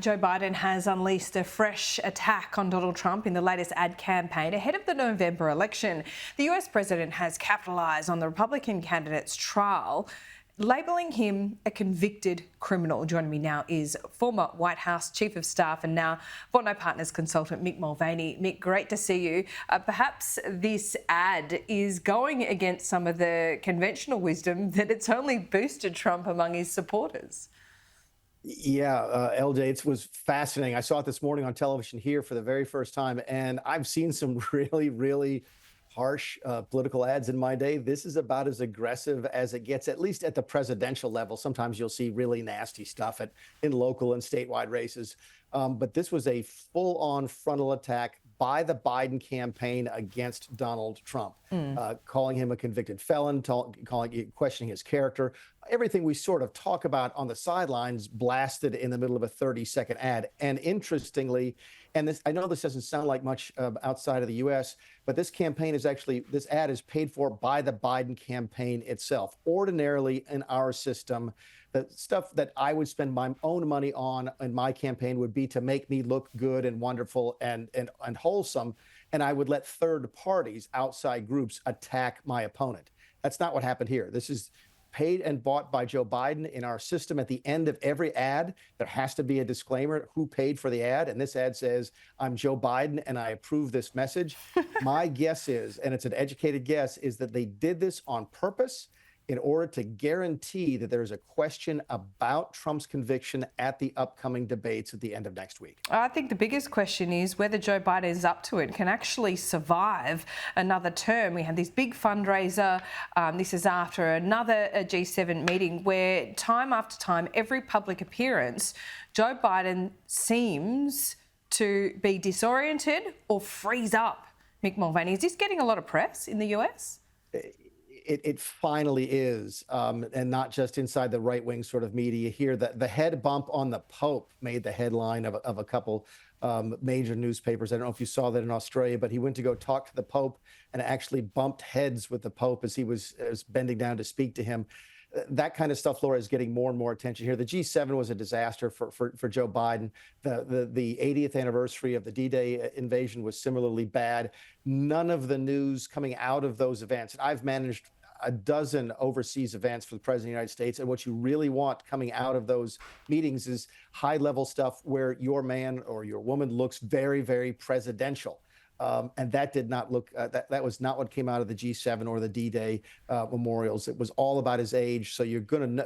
Joe Biden has unleashed a fresh attack on Donald Trump in the latest ad campaign ahead of the November election. The US president has capitalised on the Republican candidate's trial, labelling him a convicted criminal. Joining me now is former White House Chief of Staff and now Fortnite Partners consultant Mick Mulvaney. Mick, great to see you. Perhaps this ad is going against some of the conventional wisdom that it's only boosted Trump among his supporters. Yeah, LJ, it was fascinating. I saw it this morning on television here for the very first time, and I've seen some really harsh political ads in my day. This is about as aggressive as it gets, at least at the presidential level. Sometimes you'll see really nasty stuff in local and statewide races. But this was a full-on frontal attack by the Biden campaign against Donald Trump, calling him a convicted felon, questioning his character. Everything we sort of talk about on the sidelines blasted in the middle of a 30-second ad. And interestingly, and this, I know this doesn't sound like much outside of the U.S., but this ad is paid for by the Biden campaign itself. Ordinarily in our system, the stuff that I would spend my own money on in my campaign would be to make me look good and wonderful and wholesome. And I would let third parties, outside groups, attack my opponent. That's not what happened here. This is paid and bought by Joe Biden. In our system, at the end of every ad, there has to be a disclaimer who paid for the ad. And this ad says, I'm Joe Biden and I approve this message. My guess is, and it's an educated guess, is that they did this on purpose in order to guarantee that there's a question about Trump's conviction at the upcoming debates at the end of next week. I think the biggest question is whether Joe Biden is up to it, can actually survive another term. We had this big fundraiser. This is after another G7 meeting where time after time, every public appearance, Joe Biden seems to be disoriented or freeze up. Mick Mulvaney, is this getting a lot of press in the US? It finally is, and not just inside the right-wing sort of media here. The head bump on the Pope made the headline of a couple major newspapers. I don't know if you saw that in Australia, but he went to go talk to the Pope and actually bumped heads with the Pope as he was bending down to speak to him. That kind of stuff, Laura, is getting more and more attention here. The G7 was a disaster for Joe Biden. The 80th anniversary of the D-Day invasion was similarly bad. None of the news coming out of those events, and I've managed a dozen overseas events for the President of the United States, and what you really want coming out of those meetings is high-level stuff where your man or your woman looks very presidential. And that did not look, that was not what came out of the G7 or the D-Day memorials. It was all about his age. So you can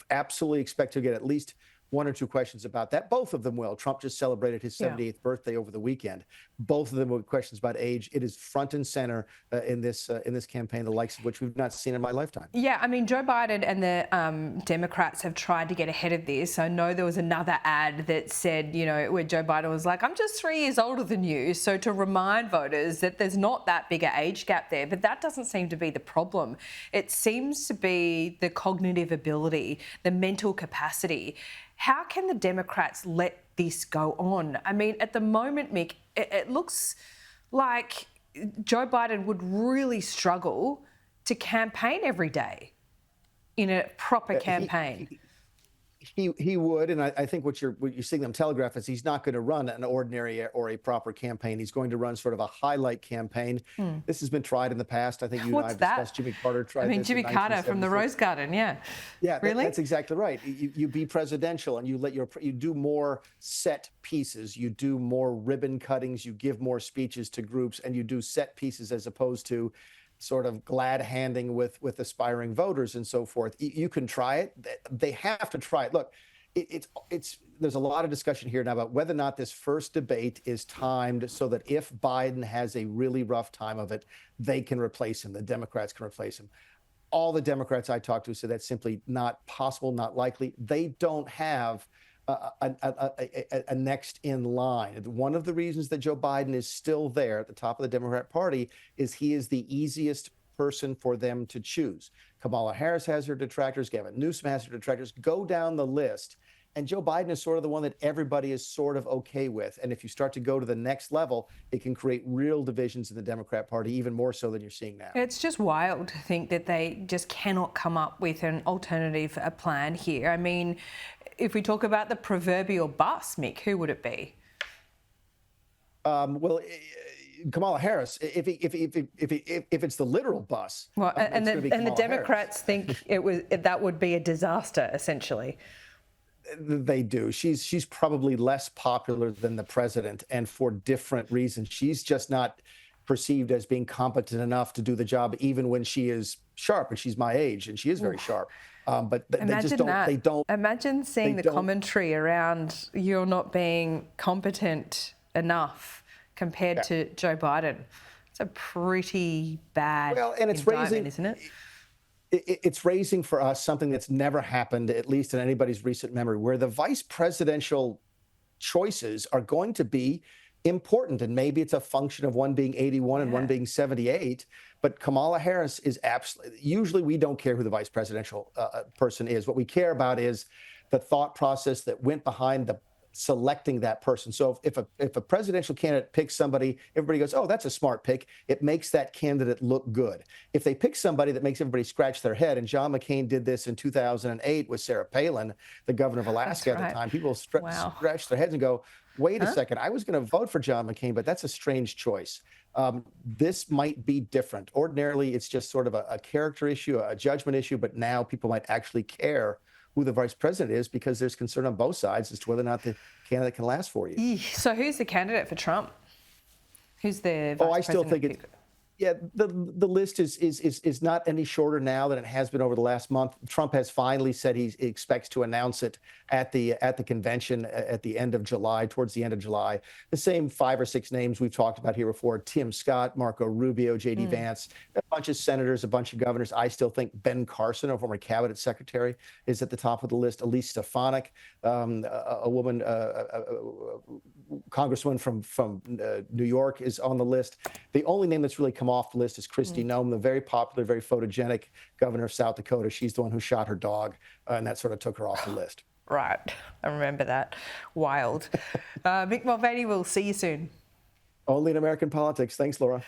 absolutely expect to get at least one or two questions about that. Both of them will. Trump just celebrated his 78th birthday over the weekend. Both of them were questions about age. It is front and center in this campaign, the likes of which we've not seen in my lifetime. Yeah, I mean, Joe Biden and the Democrats have tried to get ahead of this. I know there was another ad that said, you know, where Joe Biden was like, I'm just 3 years older than you. So to remind voters that there's not that big an age gap there. But that doesn't seem to be the problem. It seems to be the cognitive ability, the mental capacity. How can the Democrats let this go on? I mean, at the moment, Mick, it looks like Joe Biden would really struggle to campaign every day in a proper campaign. He would, and I think what you're seeing them telegraph is he's not going to run an ordinary or a proper campaign. He's going to run sort of a highlight campaign. This has been tried in the past. I think you and I have discussed Jimmy Carter tried this. I mean, Jimmy Carter from the Rose Garden, yeah. Yeah, really? That's exactly right. You be presidential and you do more set pieces. You do more ribbon cuttings. You give more speeches to groups, and you do set pieces as opposed to sort of glad handing with aspiring voters and so forth. You can try it. They have to try it. Look, there's a lot of discussion here now about whether or not this first debate is timed so that if Biden has a really rough time of it, they can replace him. The Democrats can replace him. All the Democrats I talked to said that's simply not possible, not likely. They don't have a next in line. One of the reasons that Joe Biden is still there at the top of the Democrat Party is he is the easiest person for them to choose. Kamala Harris has her detractors. Gavin Newsom has her detractors. Go down the list. And Joe Biden is sort of the one that everybody is sort of okay with. And if you start to go to the next level, it can create real divisions in the Democrat Party, even more so than you're seeing now. It's just wild to think that they just cannot come up with an alternative plan here. I mean, if we talk about the proverbial bus, Mick, who would it be? Well, Kamala Harris. If it's the literal bus, Well, and it's the Democrats think that would be a disaster, essentially. They do. She's probably less popular than the president, and for different reasons. She's just not perceived as being competent enough to do the job, even when she is sharp, and she's my age, and she is very sharp. But they just don't. That. They don't. Imagine seeing the commentary around you're not being competent enough compared to Joe Biden. It's a pretty bad indictment, isn't it? It's raising for us something that's never happened, at least in anybody's recent memory, where the vice presidential choices are going to be important. And maybe it's a function of one being 81 and one being 78. But Kamala Harris is absolutely, usually we don't care who the vice presidential person is. What we care about is the thought process that went behind the selecting that person. So if a presidential candidate picks somebody, everybody goes, oh, that's a smart pick. It makes that candidate look good. If they pick somebody that makes everybody scratch their head, and John McCain did this in 2008 with Sarah Palin, the governor of Alaska at the time, people scratch their heads and go, wait a second, I was going to vote for John McCain, but that's a strange choice. This might be different. Ordinarily, it's just sort of a character issue, a judgment issue, but now people might actually care who the vice president is because there's concern on both sides as to whether or not the candidate can last 4 years. So who's the candidate for Trump? Who's the vice I still president? think the list is not any shorter now than it has been over the last month. Trump has finally said he expects to announce it at the convention at the end of July, towards the end of July. The same 5 or 6 names we've talked about here before: Tim Scott, Marco Rubio, J.D. Vance, a bunch of senators, a bunch of governors. I still think Ben Carson, a former cabinet secretary, is at the top of the list. Elise Stefanik, a woman, congresswoman from New York, is on the list. The only name that's really come off the list is Kristi Noem, the very popular, very photogenic governor of South Dakota. She's the one who shot her dog, and that sort of took her off the list. Right. I remember that. Wild. Mick Mulvaney, we'll see you soon. Only in American politics. Thanks, Laura.